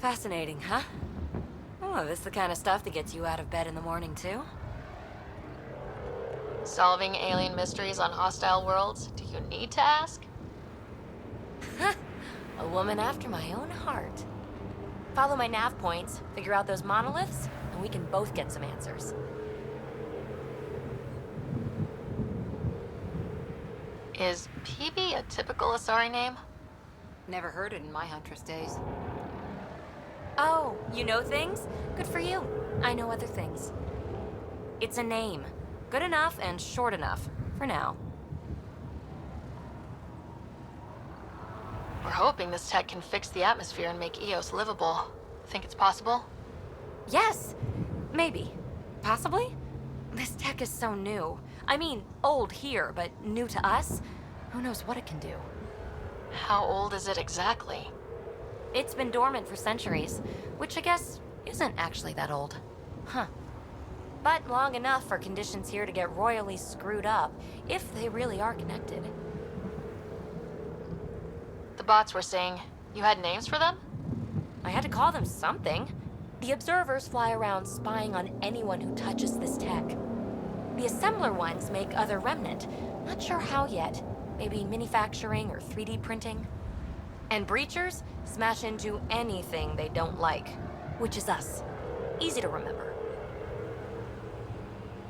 Fascinating, huh? Oh, this is the kind of stuff that gets you out of bed in the morning, too? Solving alien mysteries on hostile worlds? Do you need to ask? A woman after my own heart. Follow my nav points, figure out those monoliths, and we can both get some answers. Is PB a typical Asari name? Never heard it in my Huntress days. Oh, you know things? Good for you. I know other things. It's a name. Good enough and short enough, for now. We're hoping this tech can fix the atmosphere and make Eos livable. Think it's possible? Yes! Maybe. Possibly? This tech is so new. I mean, old here, but new to us? Who knows what it can do? How old is it exactly? It's been dormant for centuries, which I guess isn't actually that old. Huh. But long enough for conditions here to get royally screwed up, if they really are connected. The bots were saying you had names for them? I had to call them something. The observers fly around spying on anyone who touches this tech. The assembler ones make other remnant. Not sure how yet. Maybe manufacturing or 3D printing. And breachers smash into anything they don't like, which is us. Easy to remember.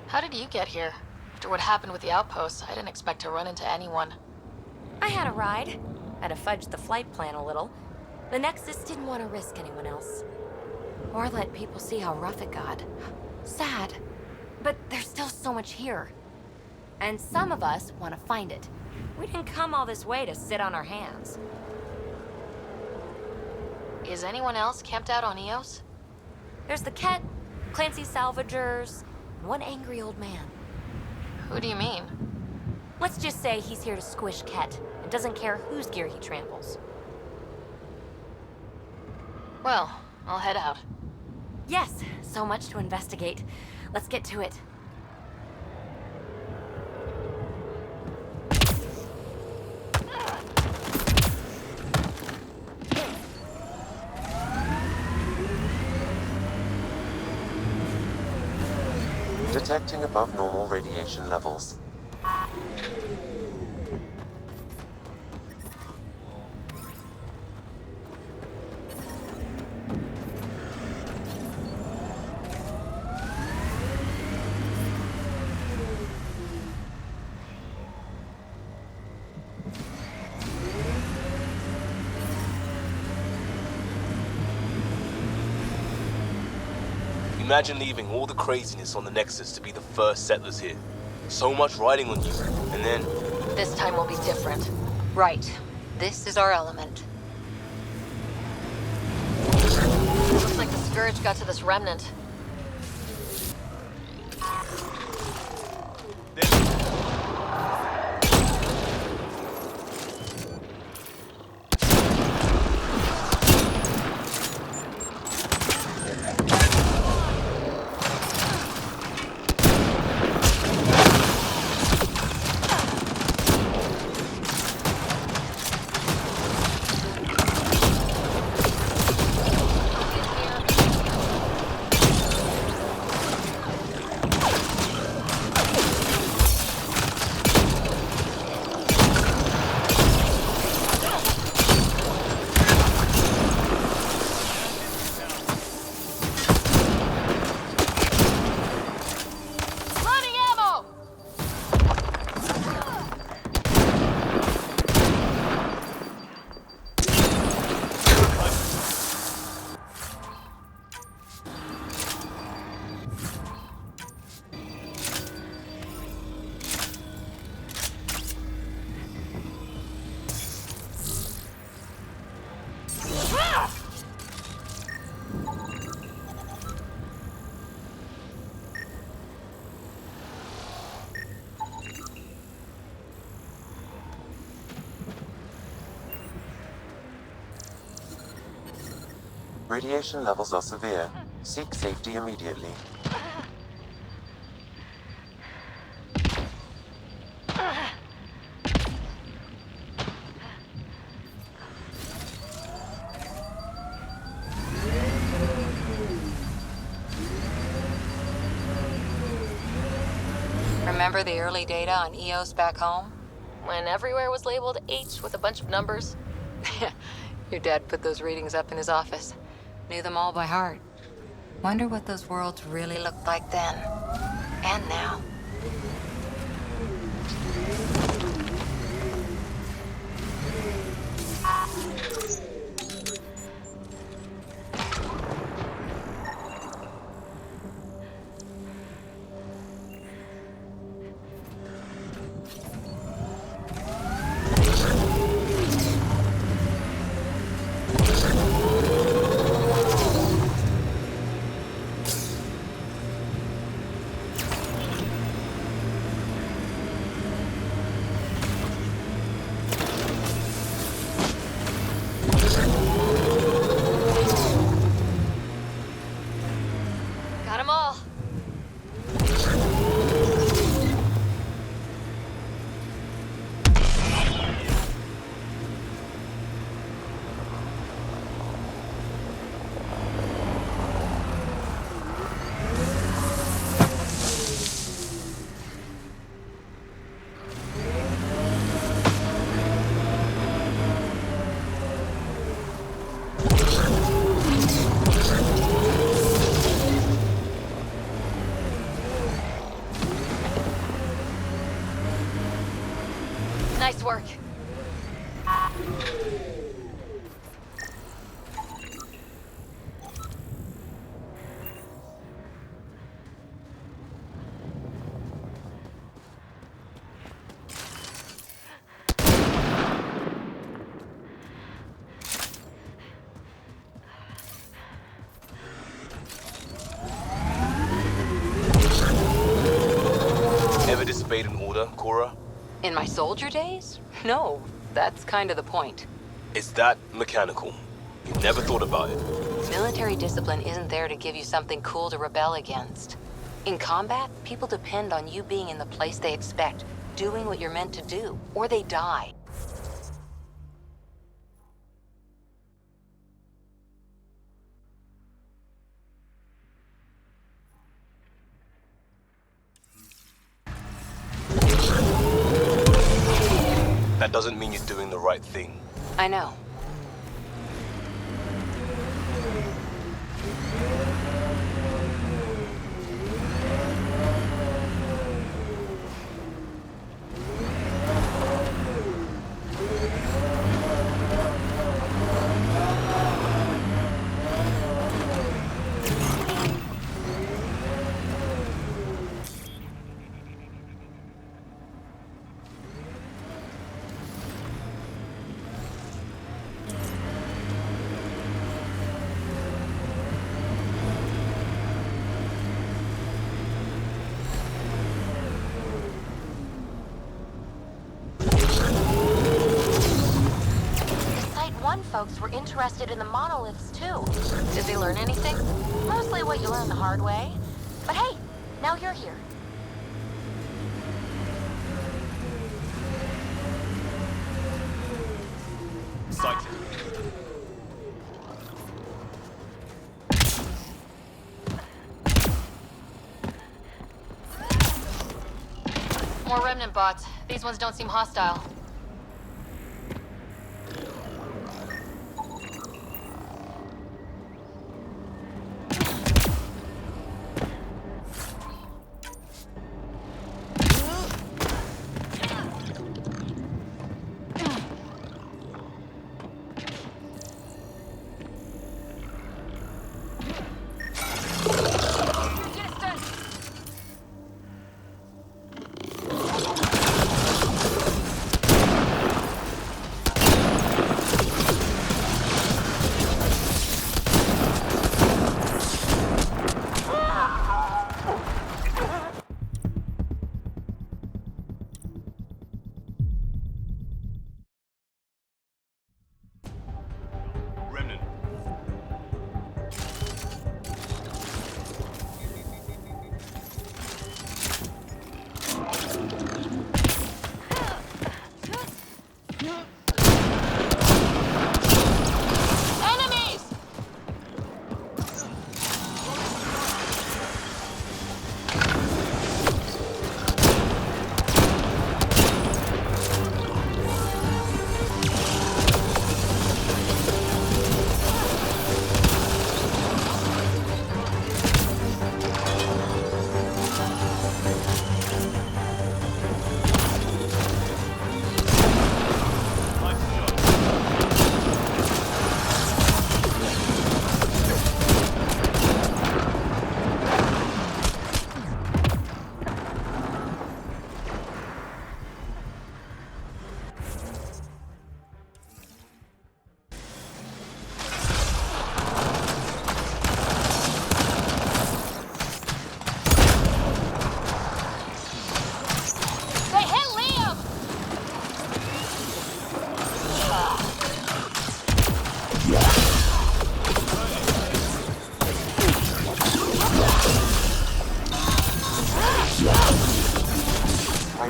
How did you get here? After what happened with the outposts, I didn't expect to run into anyone. I had a ride. Had to fudge the flight plan a little. The Nexus didn't want to risk anyone else. Or let people see how rough it got. Sad. But there's still so much here. And some of us want to find it. We didn't come all this way to sit on our hands. Is anyone else camped out on Eos? There's the Ket, Clancy Salvagers, and one angry old man. Who do you mean? Let's just say he's here to squish Ket, and doesn't care whose gear he tramples. Well, I'll head out. Yes, so much to investigate. Let's get to it. Detecting above normal radiation levels. Imagine leaving all the craziness on the Nexus to be the first settlers here. So much riding on you, and then... This time will be different. Right. This is our element. Looks like the Scourge got to this remnant. Radiation levels are severe. Seek safety immediately. Remember the early data on EOS back home? When everywhere was labeled H with a bunch of numbers. Your dad put those readings up in his office. Knew them all by heart. Wonder what those worlds really looked like then. And now. Got 'em all. Nice work. Ever disobeyed an order, Cora? In my soldier days? No, that's kind of the point. It's that mechanical. You never thought about it. Military discipline isn't there to give you something cool to rebel against. In combat, people depend on you being in the place they expect, doing what you're meant to do, or they die. That doesn't mean you're doing the right thing. I know. Folks were interested in the monoliths too. Did they learn anything? Mostly what you learn the hard way. But hey, now you're here. Sighted. More remnant bots. These ones don't seem hostile.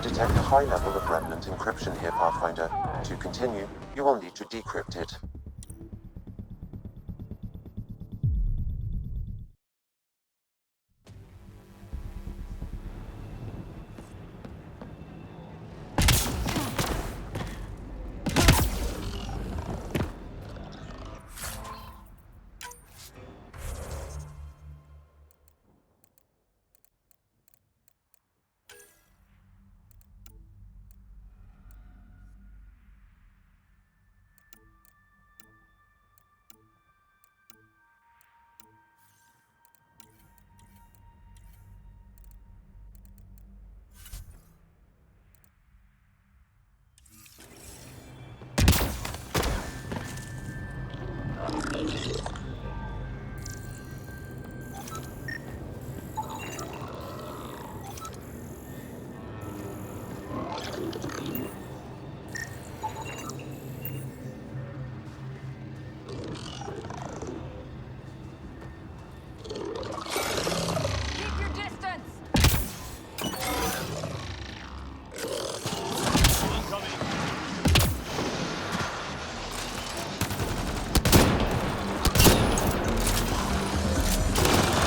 detect a high level of remnant encryption here, Pathfinder. To continue, you will need to decrypt it.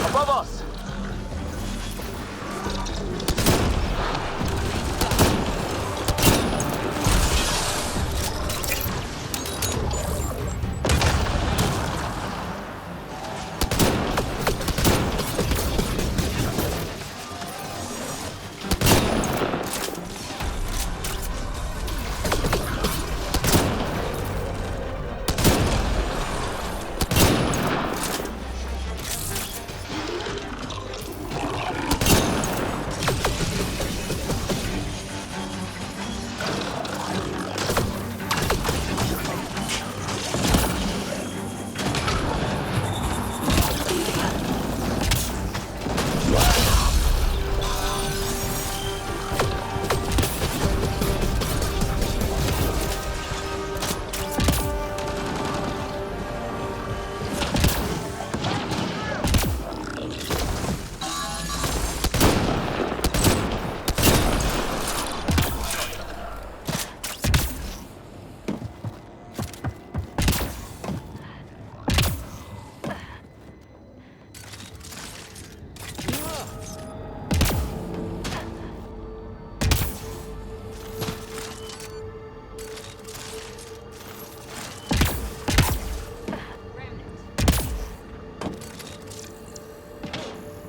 Above us!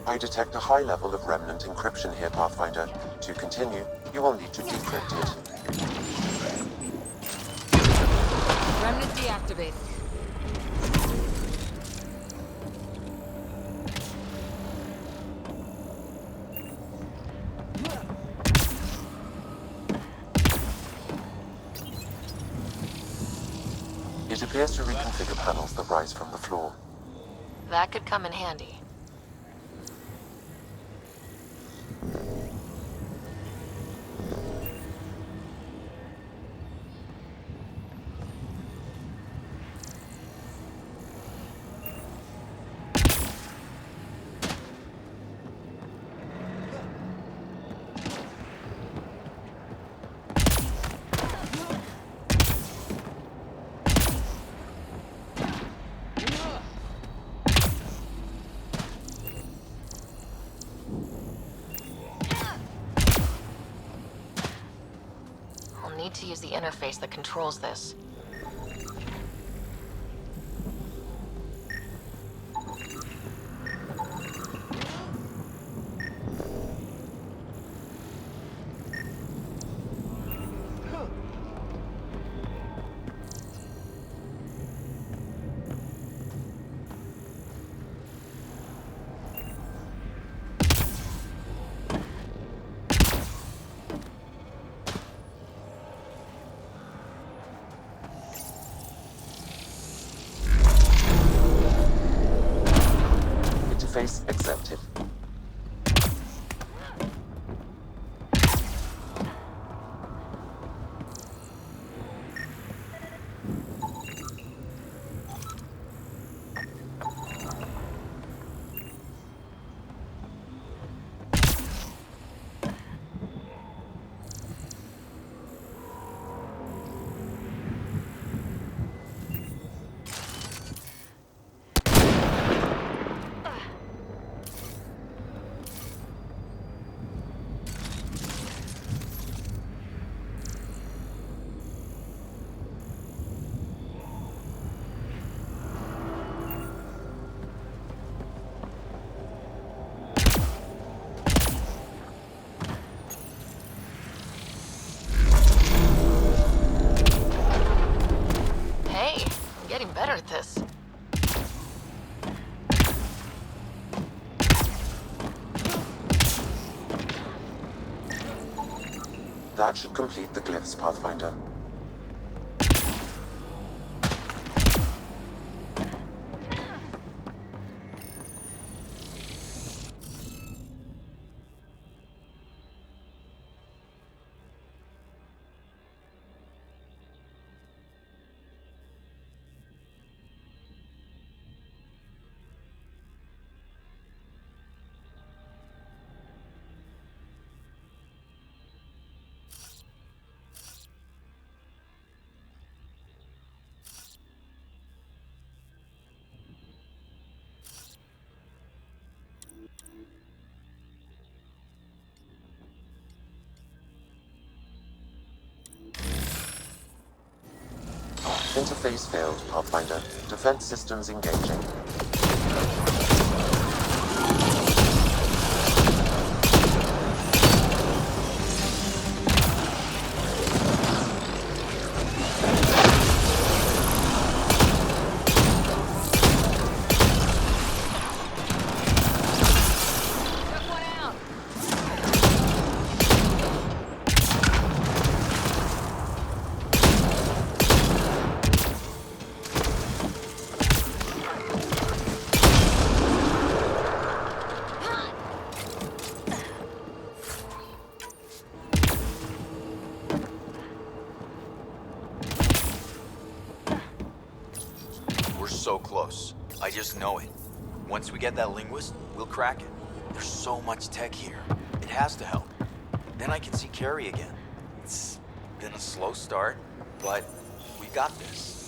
I detect a high level of remnant encryption here, Pathfinder. To continue, you will need to decrypt it. Remnant deactivated. It appears to reconfigure panels that rise from the floor. That could come in handy. I'll need to use the interface that controls this. better at this. That should complete the glyphs, Pathfinder. Interface failed, Pathfinder. Defense systems engaging. We're so close. I just know it. Once we get that linguist, we'll crack it. There's so much tech here. It has to help. Then I can see Carrie again. It's been a slow start, but we got this.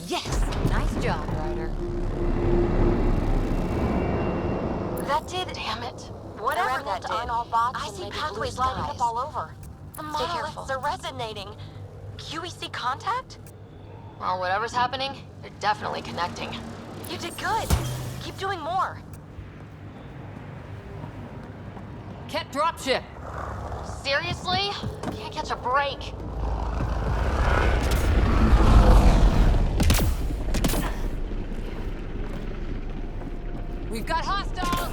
Yes! Nice job, Ryder. That did, damn it. Whatever that did, aren't all bots I and see maybe pathways blue lighting skies. up all over. The Stay careful. monoliths are resonating. QEC contact? Well, whatever's happening, they're definitely connecting. You did good. Keep doing more. Ket dropship! Seriously? Can't catch a break. We've got hostiles!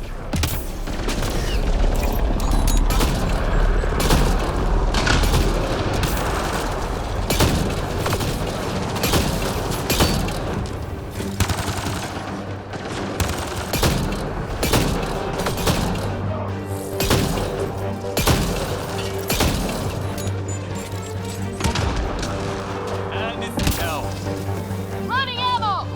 Loading ammo!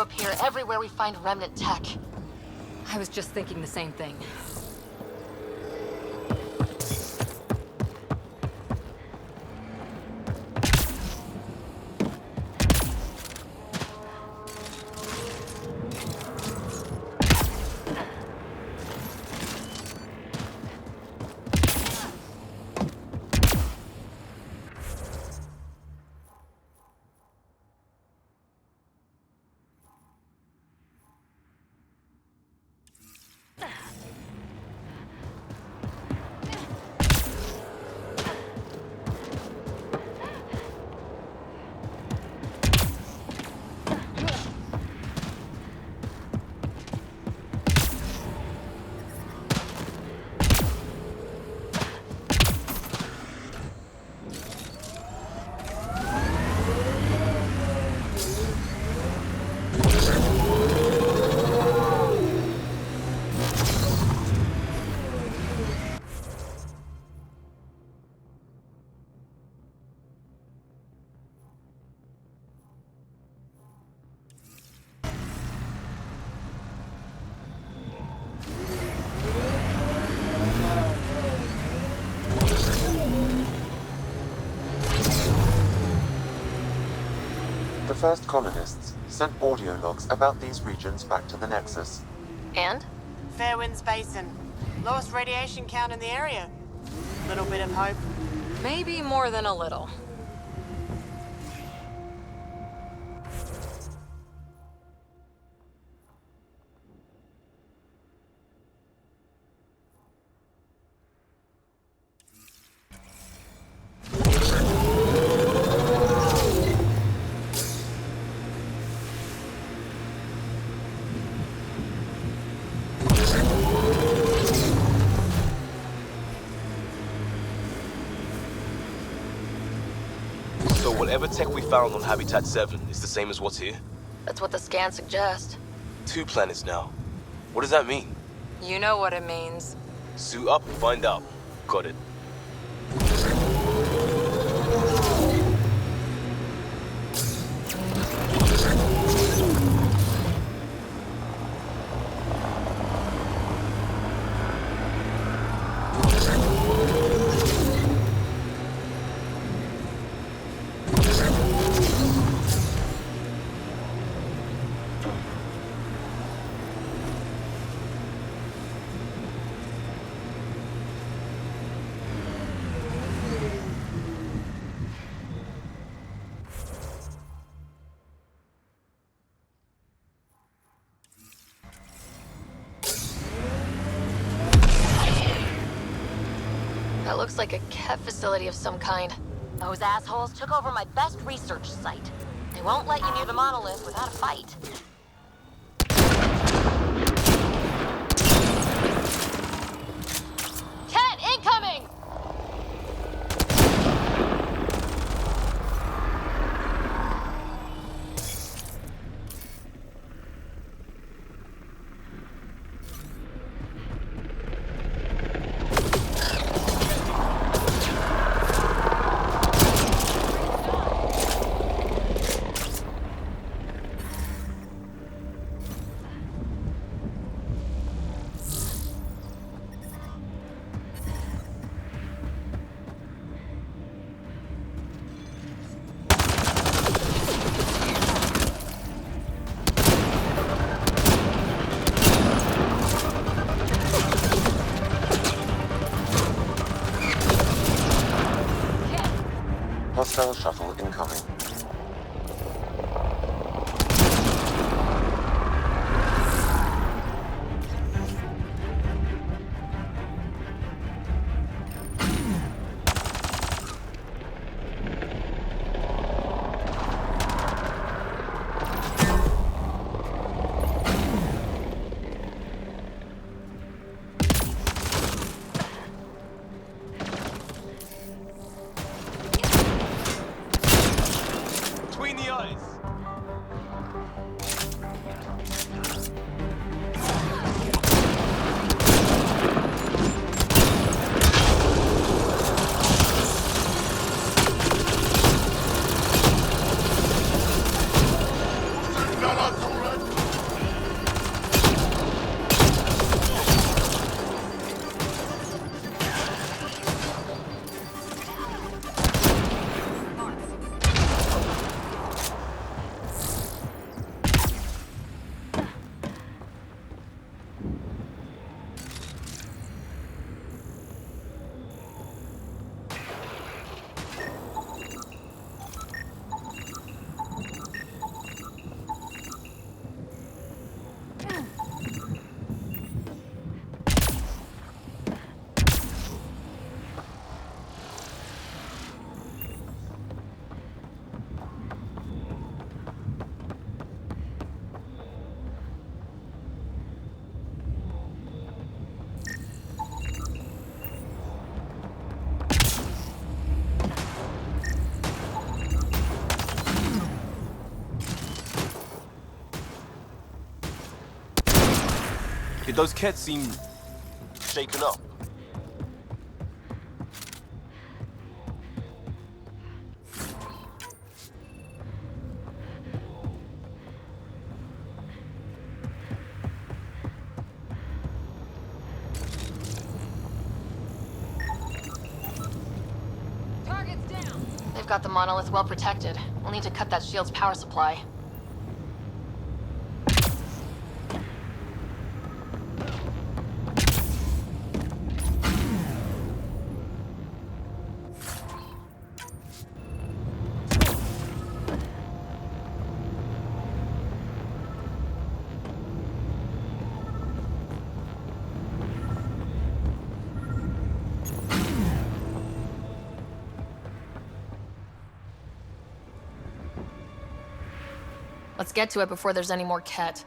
up here everywhere we find remnant tech. I was just thinking the same thing. The first colonists sent audio logs about these regions back to the Nexus. And? Fairwinds Basin. Lowest radiation count in the area. Little bit of hope. Maybe more than a little. So whatever tech we found on Habitat 7 is the same as what's here? That's what the scans suggest. 2 planets now. What does that mean? You know what it means. Suit up and find out. Got it. That looks like a Kev facility of some kind. Those assholes took over my best research site. They won't let you near the monolith without a fight. Cat incoming! Hostile shuttle incoming. Did those cats seem shaken up? They've got the monolith well protected. We'll need to cut that shield's power supply. Let's get to it before there's any more Ket.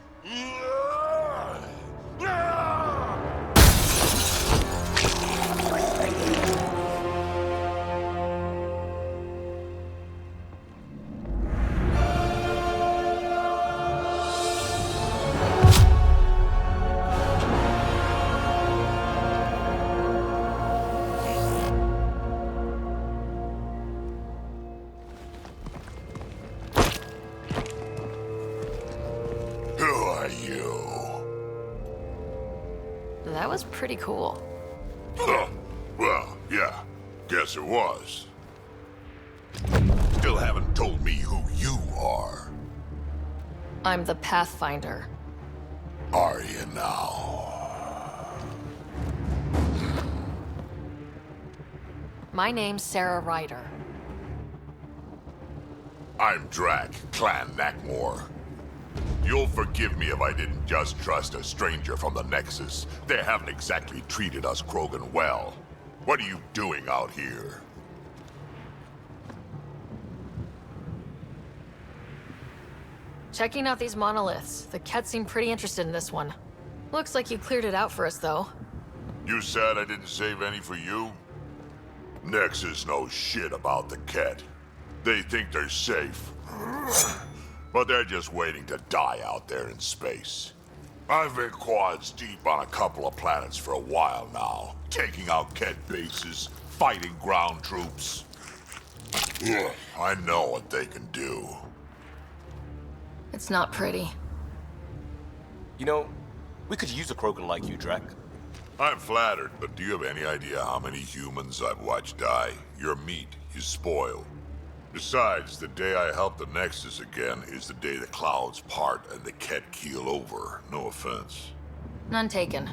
That was pretty cool. Huh. Well, yeah. Guess it was. Still haven't told me who you are. I'm the Pathfinder. Are you now? My name's Sarah Ryder. I'm Drac, Clan Nakmor. You'll forgive me if I didn't just trust a stranger from the Nexus. They haven't exactly treated us Krogan well. What are you doing out here? Checking out these monoliths. The Ket seem pretty interested in this one. Looks like you cleared it out for us, though. You said I didn't save any for you? Nexus knows shit about the Ket. They think they're safe. But they're just waiting to die out there in space. I've been quads deep on a couple of planets for a while now, taking out Ket bases, fighting ground troops. I know what they can do. It's not pretty. You know, we could use a Krogan like you, Drac. I'm flattered, but do you have any idea how many humans I've watched die? Your meat is spoiled. Besides, the day I help the Nexus again is the day the clouds part and the Ket keel over. No offense. None taken.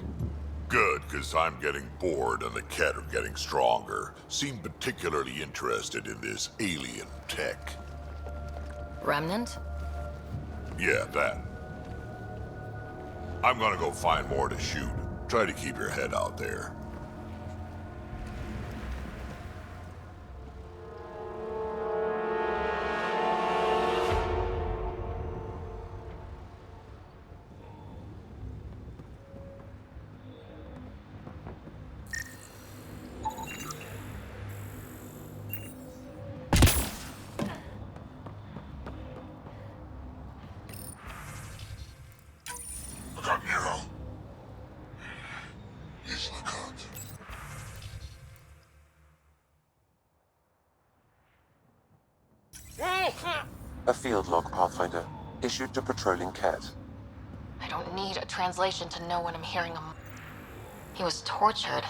Good, because I'm getting bored and the Ket are getting stronger. Seem particularly interested in this alien tech. Remnant? Yeah, that. I'm gonna go find more to shoot. Try to keep your head out there. A field log, Pathfinder, issued to patrolling Ket. I don't need a translation to know when I'm hearing him. He was tortured.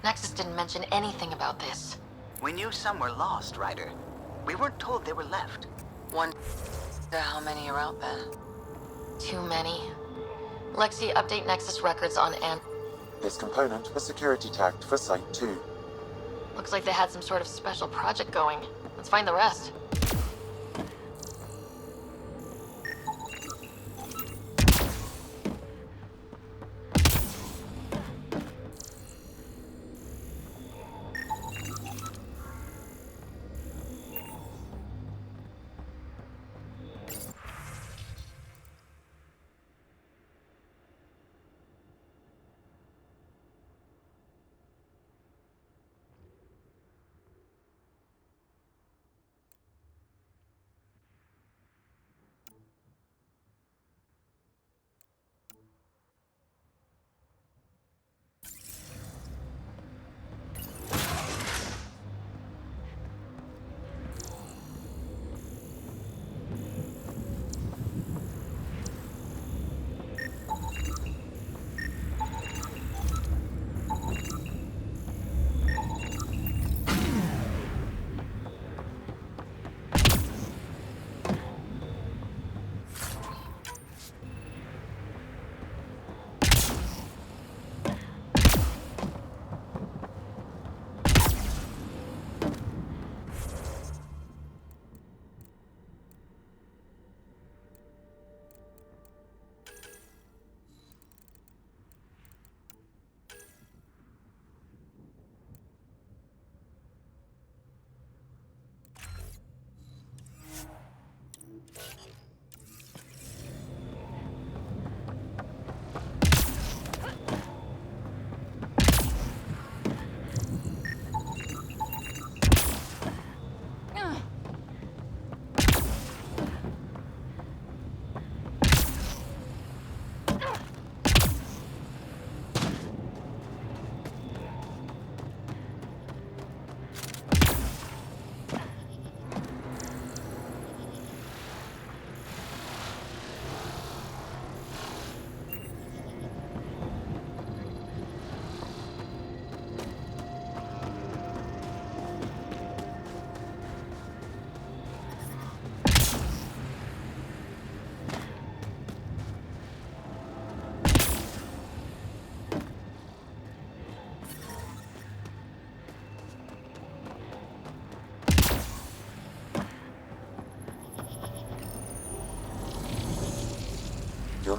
Nexus didn't mention anything about this. We knew some were lost, Ryder. We weren't told they were left. Wonder how many are out there. Too many. Lexi, update Nexus records on This component was security tagged for Site 2. Looks like they had some sort of special project going. Let's find the rest.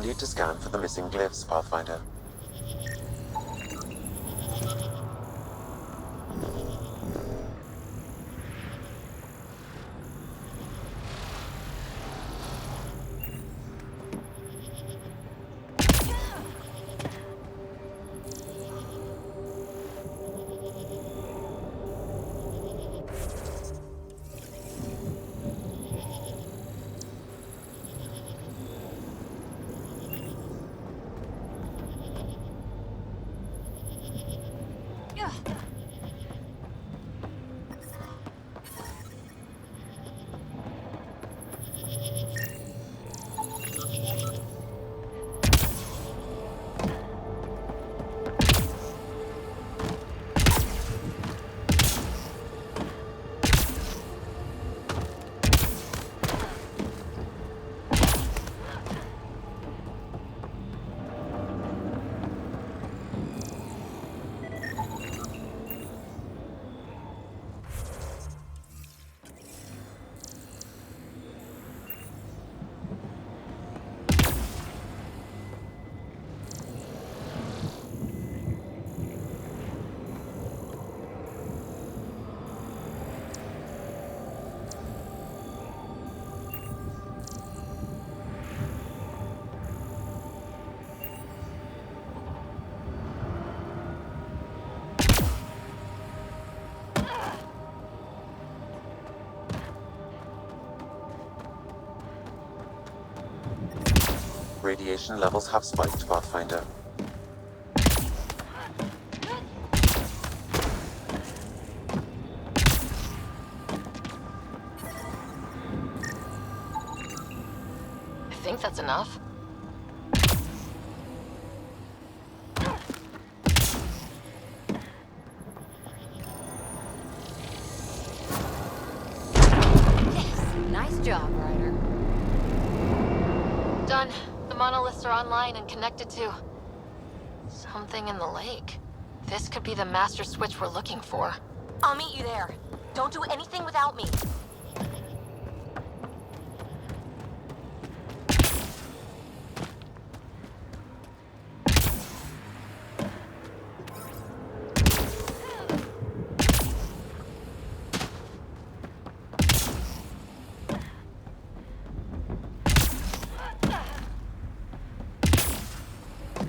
need to scan for the missing glyphs, Pathfinder. Radiation levels have spiked, Pathfinder. I think that's enough. Nice job, Ryder. Done. The monoliths are online and connected to something in the lake. This could be the master switch we're looking for. I'll meet you there. Don't do anything without me.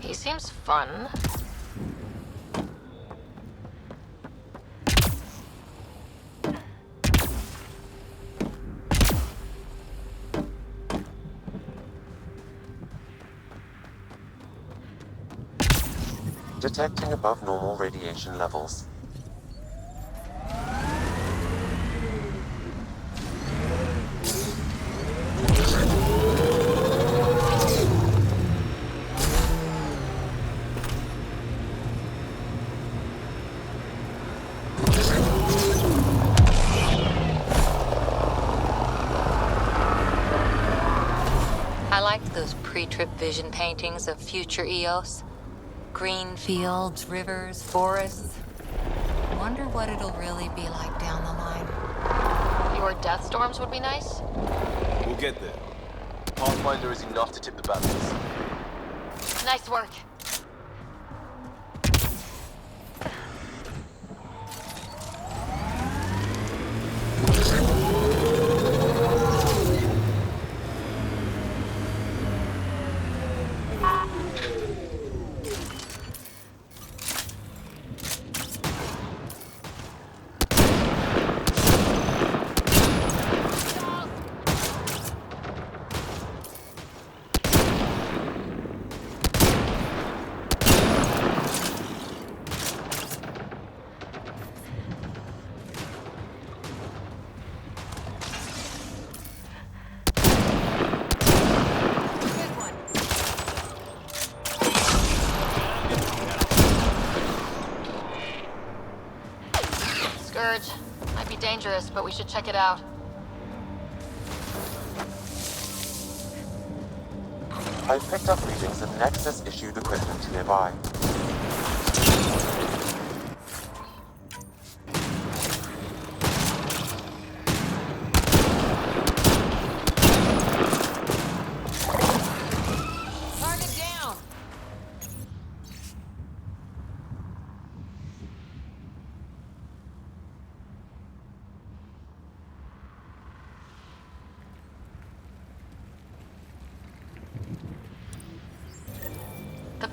He seems fun. Detecting above normal radiation levels. I liked those pre-trip vision paintings of future Eos. Green fields, rivers, forests. Wonder what it'll really be like down the line. Fewer death storms would be nice. We'll get there. Pathfinder is enough to tip the balance. Nice work. Scourge. Might be dangerous, but we should check it out. I've picked up readings of Nexus-issued equipment nearby.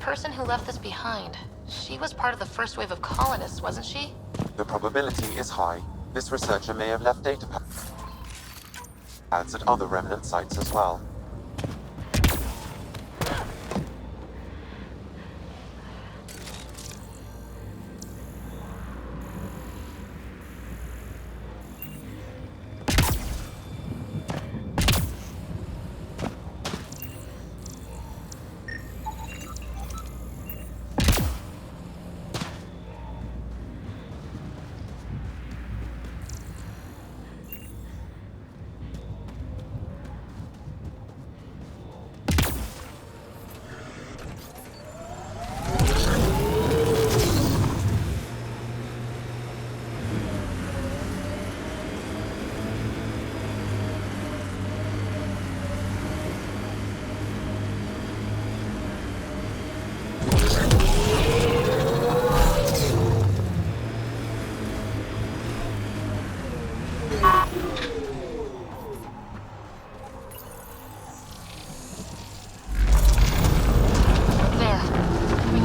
person who left this behind, she was part of the first wave of colonists, wasn't she? The probability is high. This researcher may have left data pads at other remnant sites as well.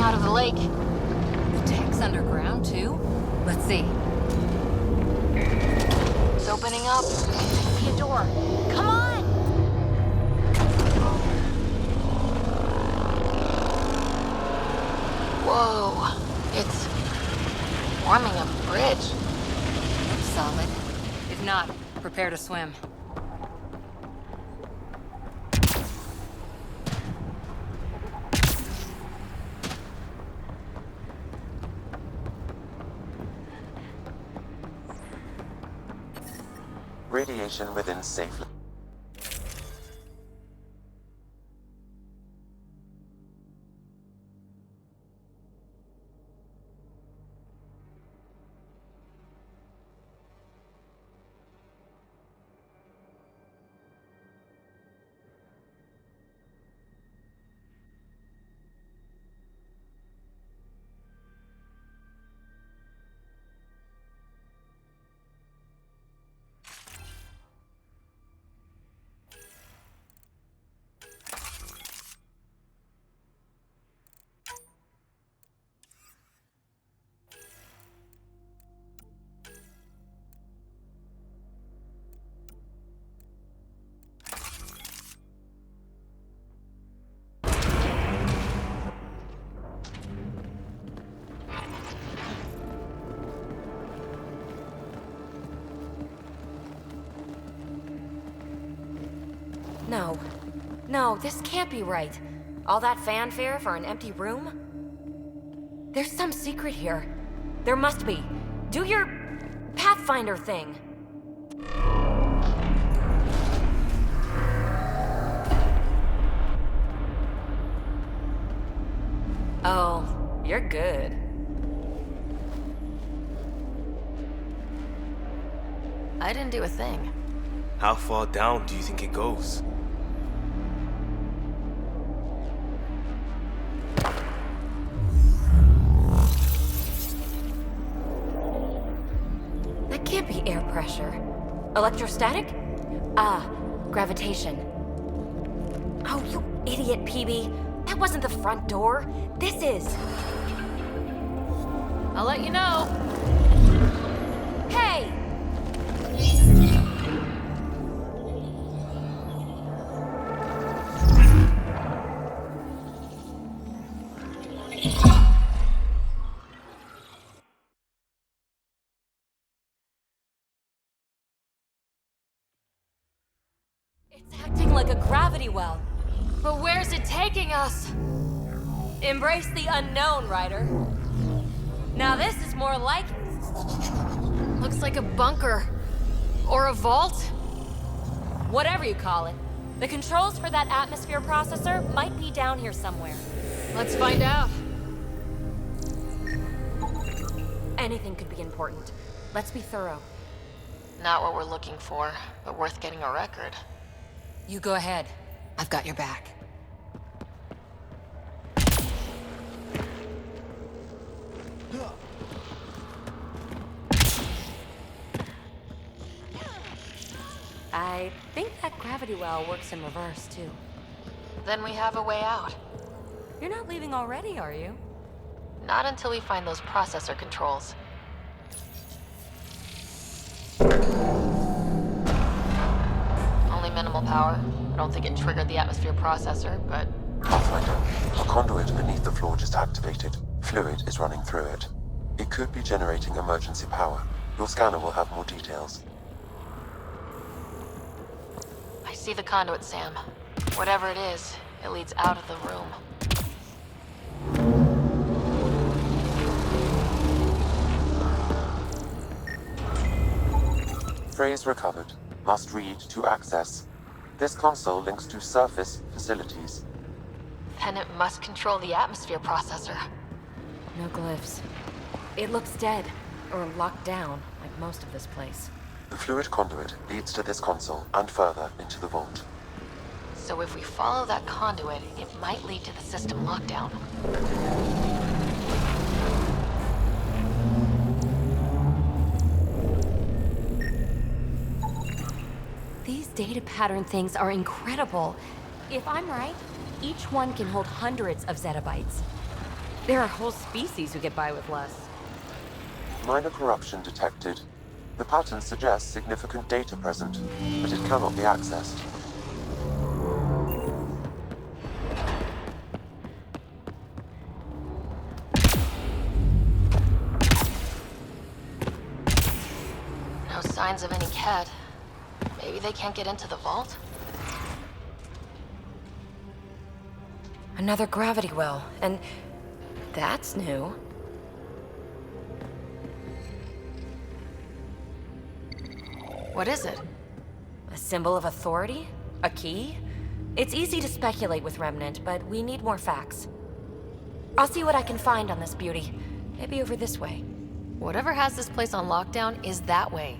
Out of the lake. The tech's underground, too? Let's see. It's opening up. Be a door. Come on! Whoa. It's forming a bridge. Looks solid. If not, prepare to swim. Radiation within safe limits. No. No, this can't be right. All that fanfare for an empty room? There's some secret here. There must be. Do your Pathfinder thing. Oh, you're good. I didn't do a thing. How far down do you think it goes? That can't be air pressure. Electrostatic? Ah, gravitation. Oh, you idiot, PB. That wasn't the front door. This is. I'll let you know. Hey! It's acting like a gravity well. But where's it taking us? Embrace the unknown, Ryder. Now this is more like it. Looks like a bunker. Or a vault? Whatever you call it. The controls for that atmosphere processor might be down here somewhere. Let's find out. Anything could be important. Let's be thorough. Not what we're looking for, but worth getting a record. You go ahead. I've got your back. I think that gravity well works in reverse, too. Then we have a way out. You're not leaving already, are you? Not until we find those processor controls. Only minimal power. I don't think it triggered the atmosphere processor, but... Pathfinder, a conduit beneath the floor just activated. Fluid is running through it. It could be generating emergency power. Your scanner will have more details. I see the conduit, Sam. Whatever it is, it leads out of the room. Phrase recovered. Must read to access. This console links to surface facilities. Then it must control the atmosphere processor. No glyphs. It looks dead, or locked down, like most of this place. The fluid conduit leads to this console and further into the vault. So if we follow that conduit, it might lead to the system lockdown. These data pattern things are incredible. If I'm right, each one can hold hundreds of zettabytes. There are whole species who get by with less. Minor corruption detected. The pattern suggests significant data present, but it cannot be accessed. No signs of any cat. Maybe they can't get into the vault? Another gravity well, and that's new. What is it? A symbol of authority? A key? It's easy to speculate with Remnant, but we need more facts. I'll see what I can find on this beauty. Maybe over this way. Whatever has this place on lockdown is that way.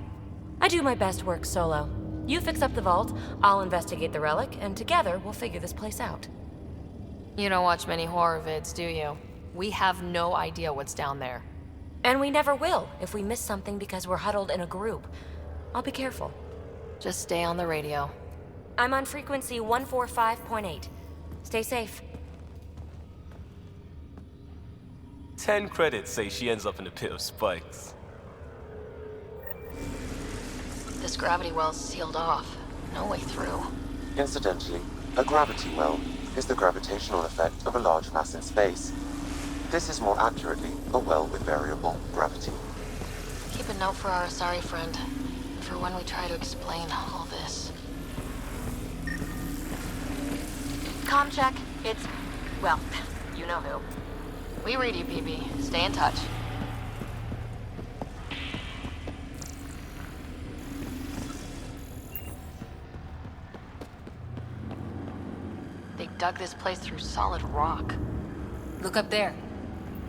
I do my best work solo. You fix up the vault, I'll investigate the relic, and together we'll figure this place out. You don't watch many horror vids, do you? We have no idea what's down there. And we never will if we miss something because we're huddled in a group. I'll be careful. Just stay on the radio. I'm on frequency 145.8. Stay safe. 10 credits say she ends up in a pit of spikes. This gravity well's sealed off. No way through. Incidentally, a gravity well is the gravitational effect of a large mass in space. This is more accurately a well with variable gravity. Keep a note for our Asari friend, for when we try to explain all this. Comm check. It's... well, you know who. We read you, PB. Stay in touch. They dug this place through solid rock. Look up there.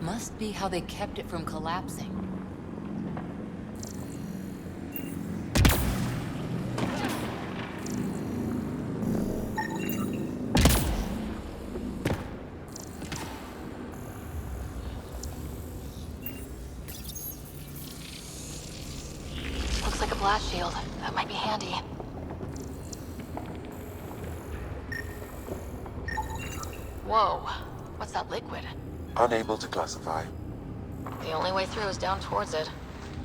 Must be how they kept it from collapsing. Looks like a blast shield. That might be handy. Whoa. What's that liquid? Unable to classify. The only way through is down towards it.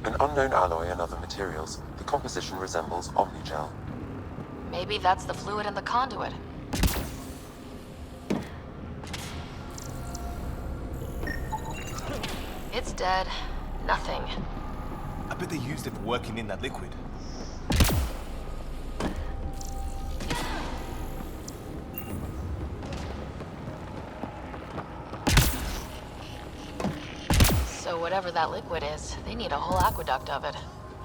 An unknown alloy and other materials. The composition resembles omnigel. Maybe that's the fluid in the conduit. It's dead. Nothing. I bet they used it for working in that liquid. So whatever that liquid is, they need a whole aqueduct of it.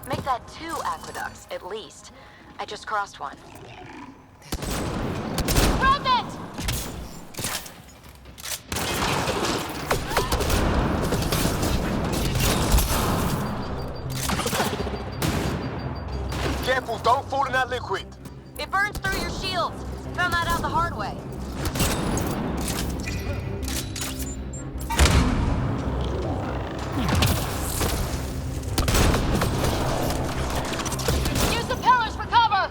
Make that 2 aqueducts, at least. I just crossed one. Remnant! Careful, don't fall in that liquid! It burns through your shields. Found that out the hard way. Use the pillars for cover!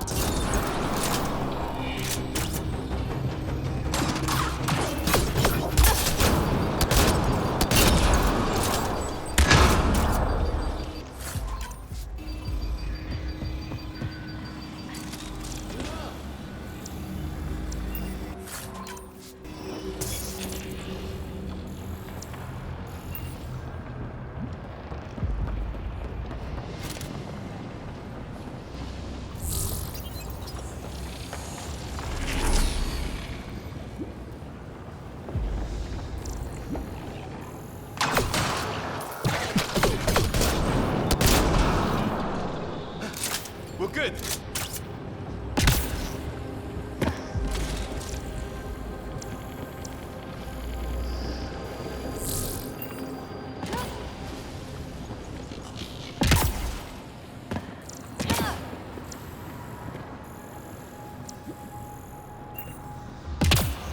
good.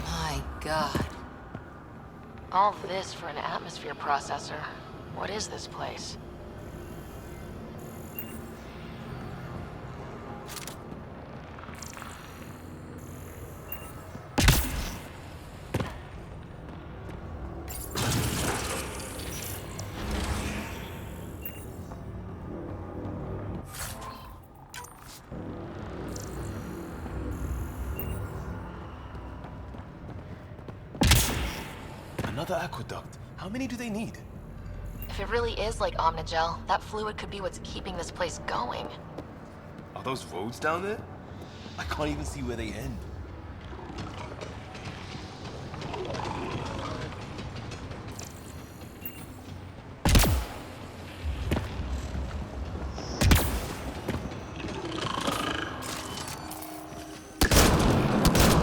My God. All this for an atmosphere processor. What is this place? Another aqueduct. How many do they need? If it really is like Omnigel, that fluid could be what's keeping this place going. Are those roads down there? I can't even see where they end.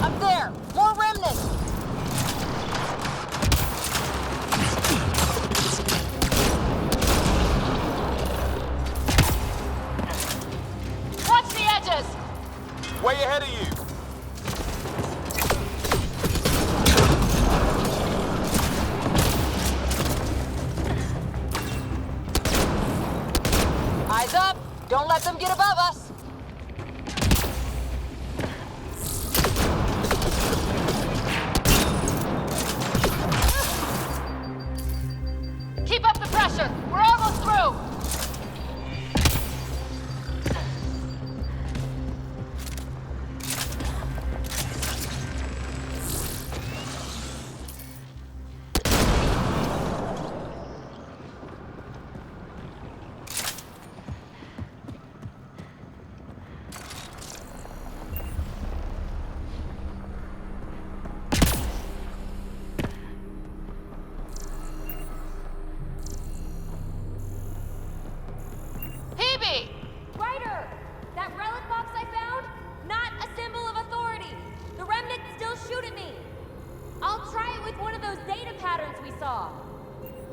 Up there! More remnants! Watch the edges! Way ahead of you! Eyes up! Don't let them get above us! Keep up the pressure! We're almost through! Phoebe! Ryder! That relic box I found? Not a symbol of authority. The remnants still shoot at me. I'll try it with one of those data patterns we saw.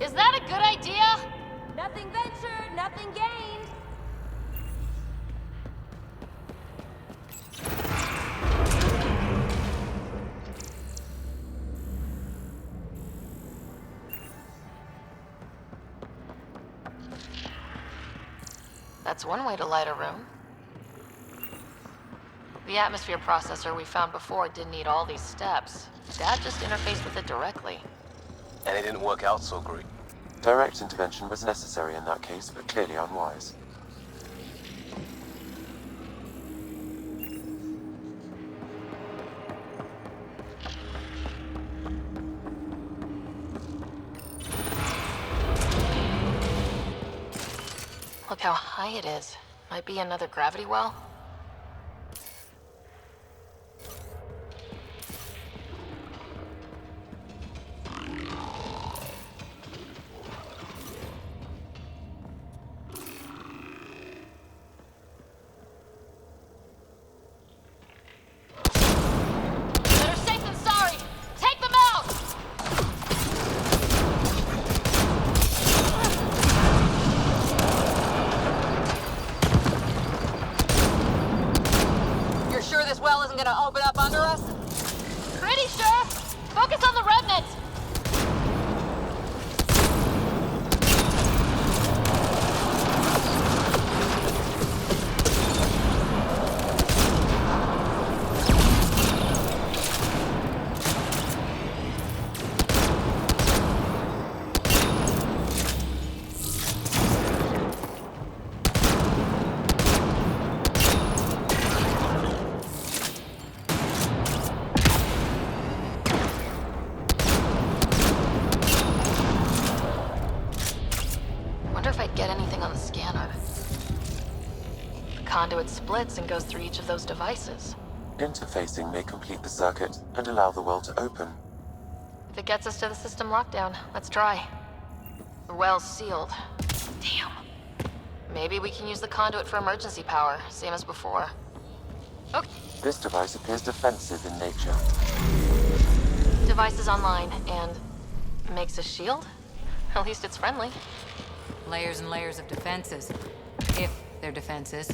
Is that a good idea? Nothing ventured, nothing gained. That's one way to light a room. The atmosphere processor we found before didn't need all these steps. Dad just interfaced with it directly. And it didn't work out so great. Direct intervention was necessary in that case, but clearly unwise. Look how high it is. Might be another gravity well. Better safe than sorry. Take them out! You're sure this well isn't gonna open up under us? Pretty sure. Focus on the remnants. Wonder if I'd get anything on the scanner. The conduit splits and goes through each of those devices. Interfacing may complete the circuit and allow the well to open. If it gets us to the system lockdown, let's try. The well's sealed. Damn. Maybe we can use the conduit for emergency power, same as before. Okay. This device appears defensive in nature. Device is online and makes a shield? At least it's friendly. Layers and layers of defenses. If they're defenses.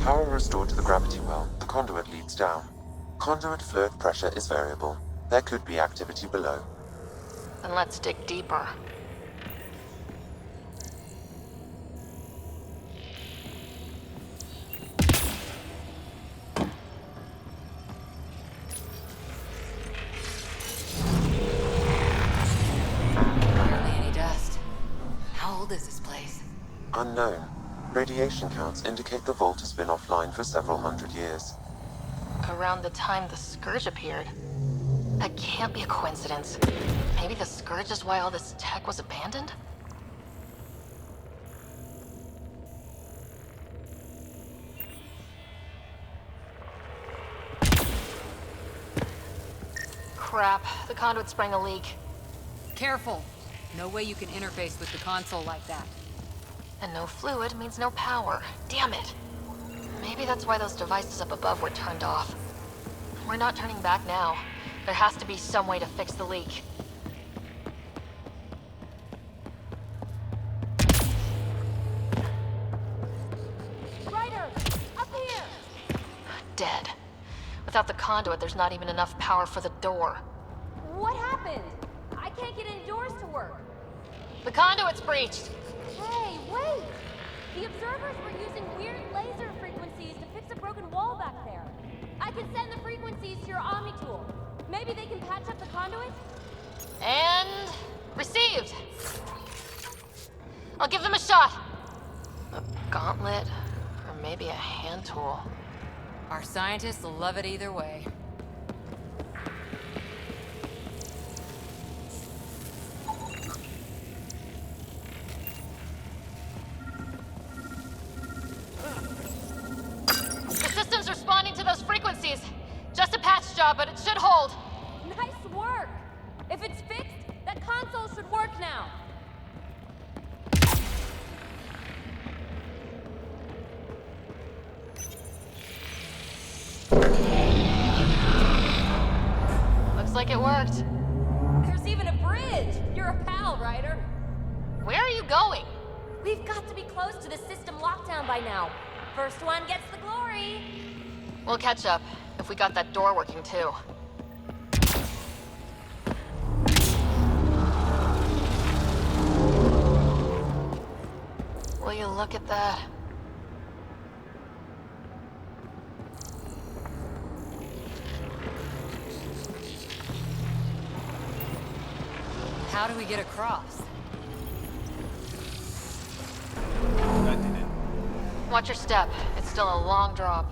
Power restored to the gravity well. The conduit leads down. Conduit fluid pressure is variable. There could be activity below. Then let's dig deeper. Hardly any dust. How old is this place? Unknown. Radiation counts indicate the vault has been offline for several hundred years. Around the time the Scourge appeared. That can't be a coincidence. Maybe the Scourge is why all this tech was abandoned? Crap, the conduit sprang a leak. Careful. No way you can interface with the console like that. And no fluid means no power. Damn it. Maybe that's why those devices up above were turned off. We're not turning back now. There has to be some way to fix the leak. Ryder! Up here! Dead. Without the conduit, there's not even enough power for the door. What happened? I can't get indoors to work. The conduit's breached! Hey, wait! The observers were using weird laser frequencies to fix a broken wall back there. I can send the frequencies to your Omni tool. Maybe they can patch up the conduit? And... received! I'll give them a shot! A gauntlet, or maybe a hand tool. Our scientists will love it either way. The system's responding to those frequencies. Just a patch job, but it should hold. Nice work! If it's fixed, that console should work now. Looks like it worked. There's even a bridge! You're a pal, Ryder. Where are you going? We've got to be close to the system lockdown by now. First one gets the glory. We'll catch up, if we got that door working too. Will you look at that? How do we get across? That did it. Watch your step. It's still a long drop.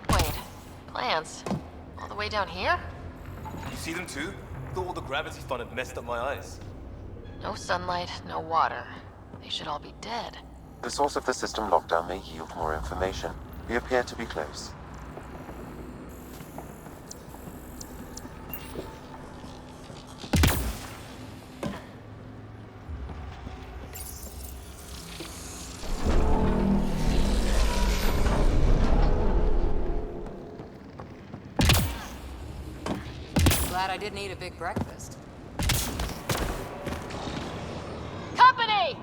Wait, plants? All the way down here? You see them too? Thought all the gravity fun had messed up my eyes. No sunlight, no water. They should all be dead. The source of the system lockdown may yield more information. We appear to be close. Glad I didn't eat a big breakfast. Company!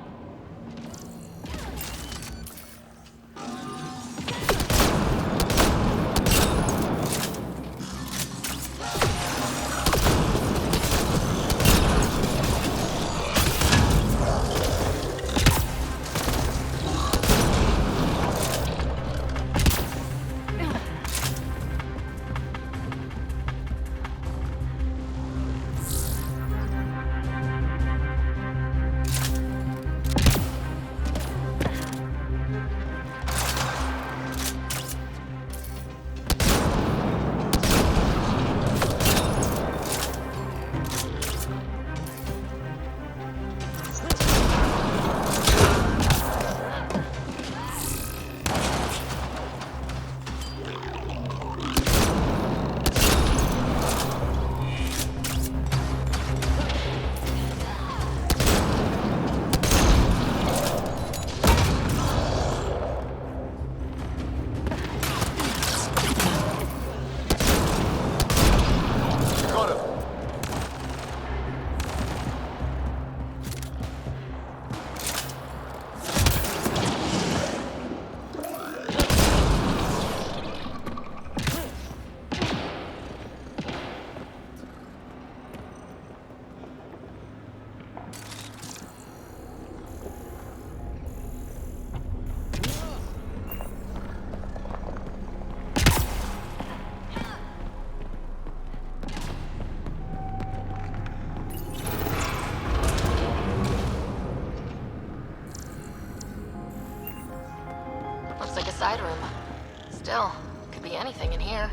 Still, could be anything in here.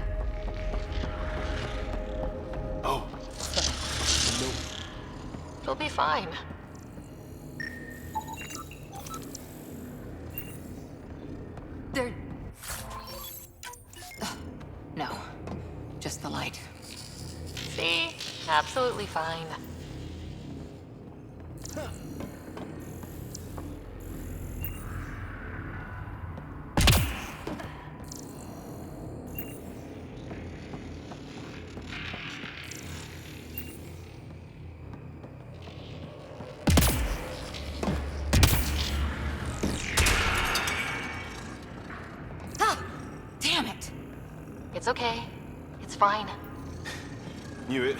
Oh. No. It'll be fine. There... No. Just the light. See? Absolutely fine. Damn it! It's okay. It's fine. Knew it.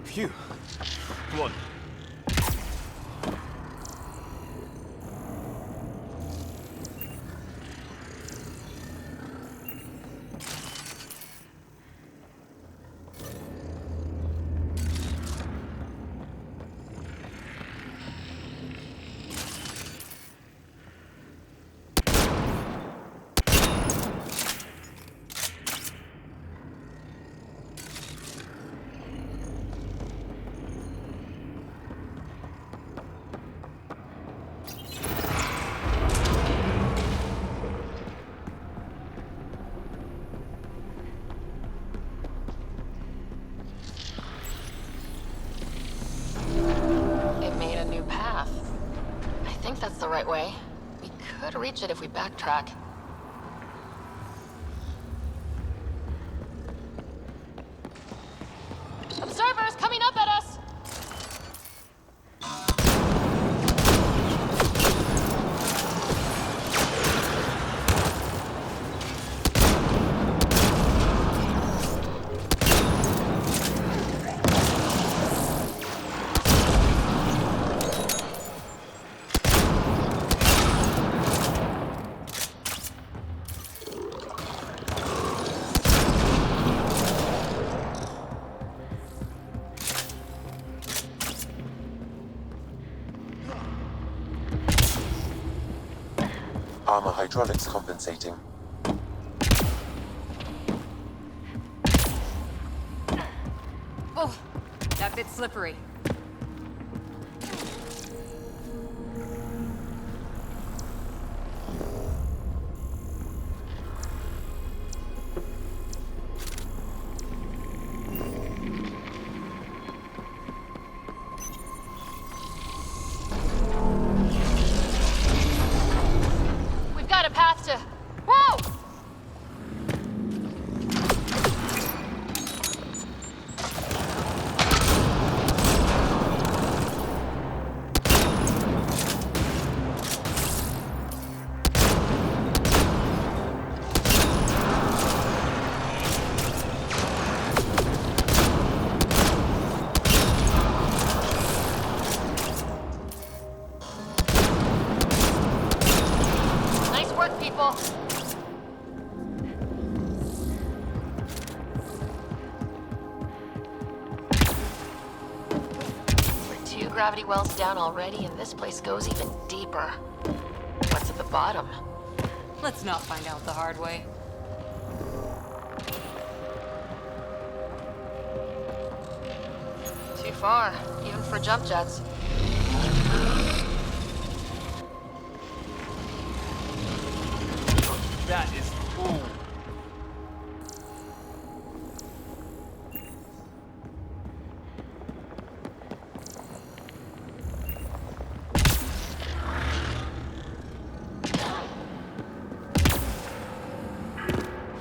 Phew. Come on. It made a new path. I think that's the right way. We could reach it if we backtrack. Observers coming up at us! Armor hydraulics compensating. Oh, that bit's slippery. We've got a path to... Whoa! Nice work, people. We're 2 gravity wells down already, and this place goes even deeper. What's at the bottom? Let's not find out the hard way. Too far, even for jump jets. That is... Ooh.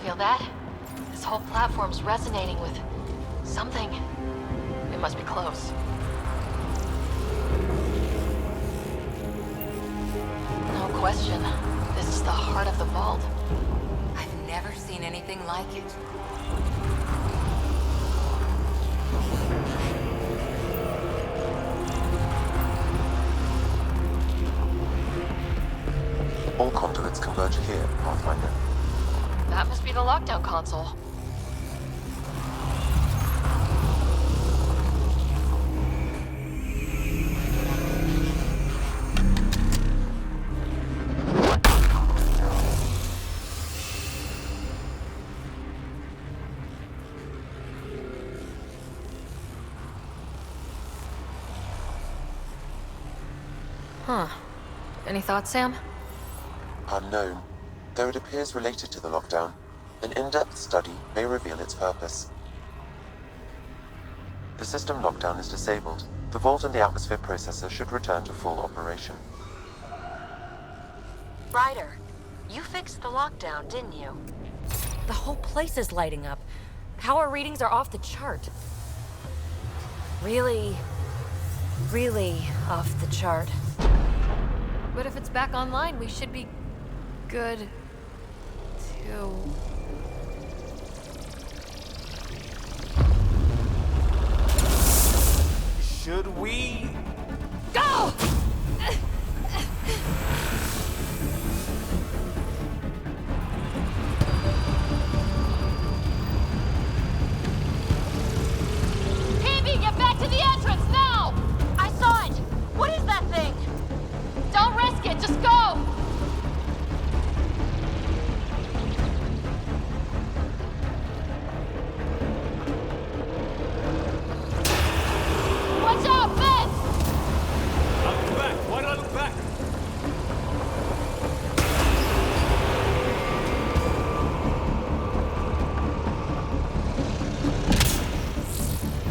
Feel that? This whole platform's resonating with something. It must be close. No question. This is the heart of the vault. I've never seen anything like it. All conduits converge here, Pathfinder. That must be the lockdown console. Huh. Any thoughts, Sam? Unknown. Though it appears related to the lockdown, an in-depth study may reveal its purpose. The system lockdown is disabled. The vault and the atmosphere processor should return to full operation. Ryder, you fixed the lockdown, didn't you? The whole place is lighting up. Power readings are off the chart. Really off the chart. But if it's back online, we should be good to... Should we? Go! Phoebe, get back to the entrance now! I saw it! What is that thing? Don't risk it, just go! Watch out, fence! I'll look back. Why did I look back?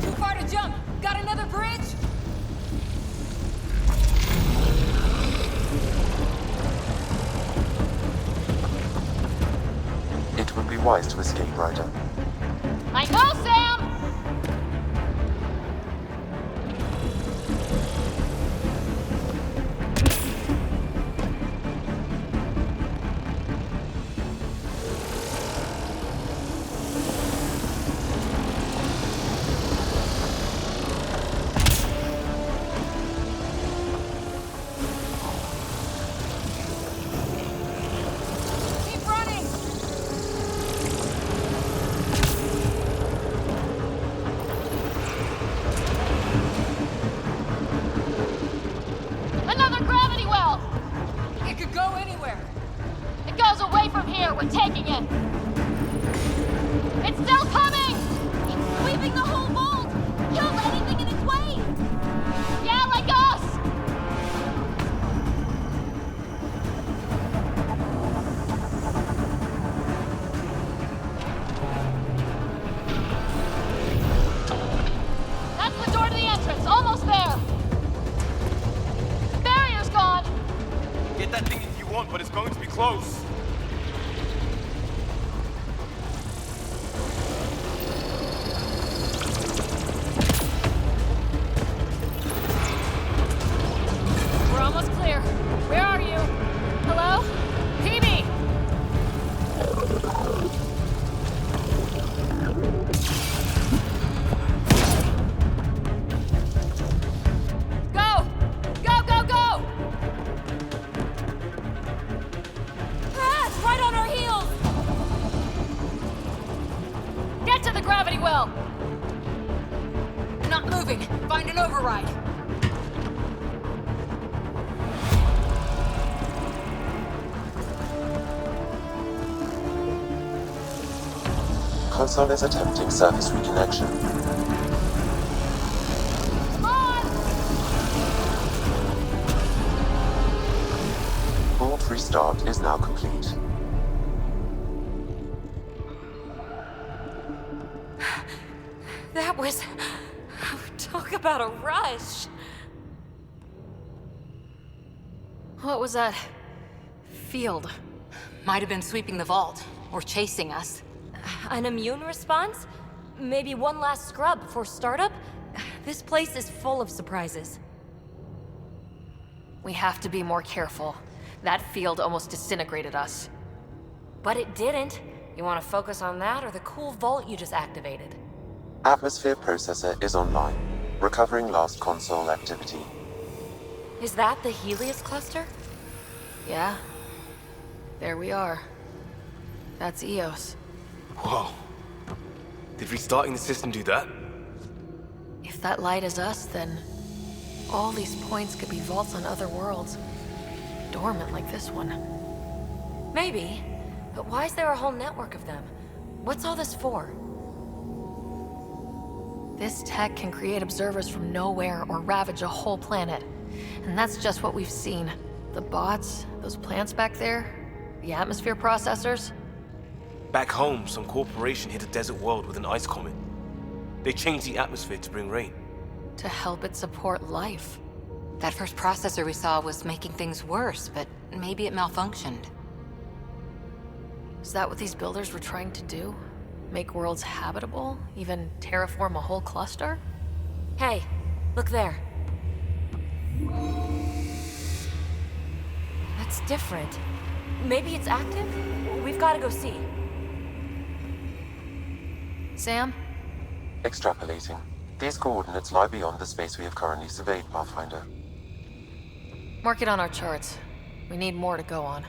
Too far to jump. Got another bridge? It would be wise to escape, Ryder. I know, Sam! Keep running! Another gravity well! It could go anywhere. It goes away from here. We're taking it. It's still coming! It's sweeping the whole vault! Kill anything in its way! Yeah, like us! That's the door to the entrance. Almost there. Barrier's gone. Get that thing if you want, but it's going to be close. We're almost clear. Where are you? Hello? Phoebe! Go! Go, go, go! Ah, it's right on our heels! Get to the gravity well! Not moving. Find an override. Console is attempting surface reconnection. Come on! Vault restart is now complete. That was... Talk about a rush. What was that? Field. Might have been sweeping the vault, or chasing us. An immune response? Maybe one last scrub before startup? This place is full of surprises. We have to be more careful. That field almost disintegrated us. But it didn't. You want to focus on that or the cool vault you just activated? Atmosphere processor is online, recovering last console activity. Is that the Helios cluster? Yeah. There we are. That's Eos. Whoa. Did restarting the system do that? If that light is us, then all these points could be vaults on other worlds. Dormant like this one. Maybe. But why is there a whole network of them? What's all this for? This tech can create observers from nowhere or ravage a whole planet. And that's just what we've seen. The bots, those plants back there, the atmosphere processors. Back home, some corporation hit a desert world with an ice comet. They changed the atmosphere to bring rain. To help it support life. That first processor we saw was making things worse, but maybe it malfunctioned. Is that what these builders were trying to do? Make worlds habitable? Even terraform a whole cluster? Hey, look there. That's different. Maybe it's active? We've got to go see. Sam? Extrapolating. These coordinates lie beyond the space we have currently surveyed, Pathfinder. Mark it on our charts. We need more to go on.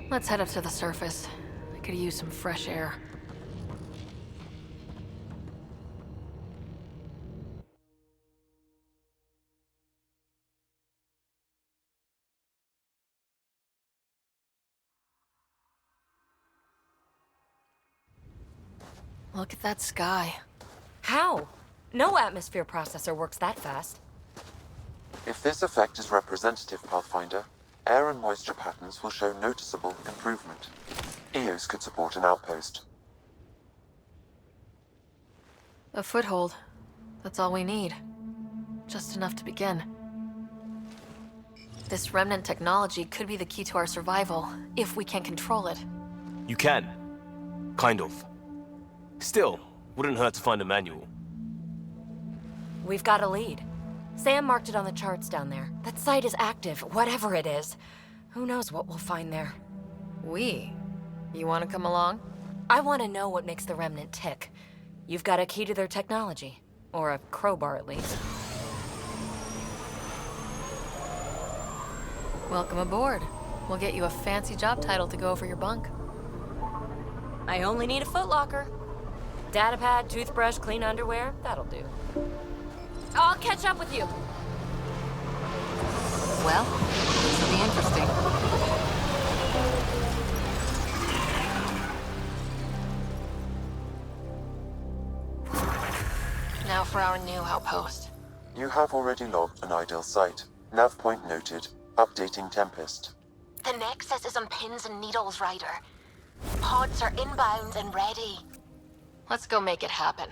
Let's head up to the surface. I could use some fresh air. Look at that sky. How? No atmosphere processor works that fast. If this effect is representative, Pathfinder, air and moisture patterns will show noticeable improvement. EOS could support an outpost. A foothold. That's all we need. Just enough to begin. This remnant technology could be the key to our survival, if we can control it. You can. Kind of. Still, wouldn't hurt to find a manual. We've got a lead. Sam marked it on the charts down there. That site is active, whatever it is. Who knows what we'll find there. We? You want to come along? I want to know what makes the Remnant tick. You've got a key to their technology. Or a crowbar, at least. Welcome aboard. We'll get you a fancy job title to go over your bunk. I only need a footlocker. Datapad, toothbrush, clean underwear, that'll do. I'll catch up with you. Well, this will be interesting. Now for our new outpost. You have already logged an ideal site. Nav point noted. Updating Tempest. The Nexus is on pins and needles, Ryder. Pods are inbound and ready. Let's go make it happen.